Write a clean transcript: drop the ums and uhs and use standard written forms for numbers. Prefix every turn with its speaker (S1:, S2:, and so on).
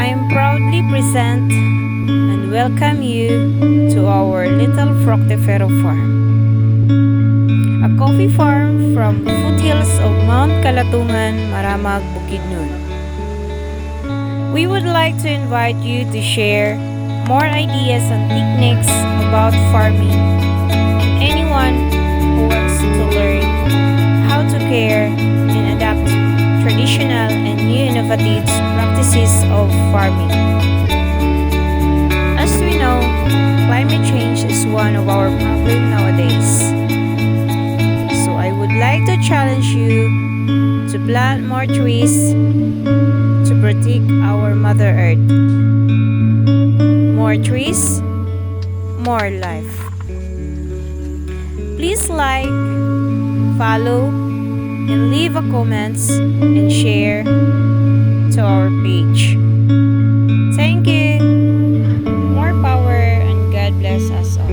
S1: I am proudly present and welcome you to our little fructifero farm. A coffee farm from the foothills of Mount Kalatungan, Maramag, Bukidnon. We would like to invite you to share more ideas and techniques about farming and anyone who wants to learn how to care and adapt traditional and new innovative practices of farming. As we know, climate change is one of our problems nowadays. So I would like to challenge you to plant more trees to protect our Mother Earth. More trees, more life. Please like, follow, and leave a comments and share to our page. Thank you. More power and God bless us all.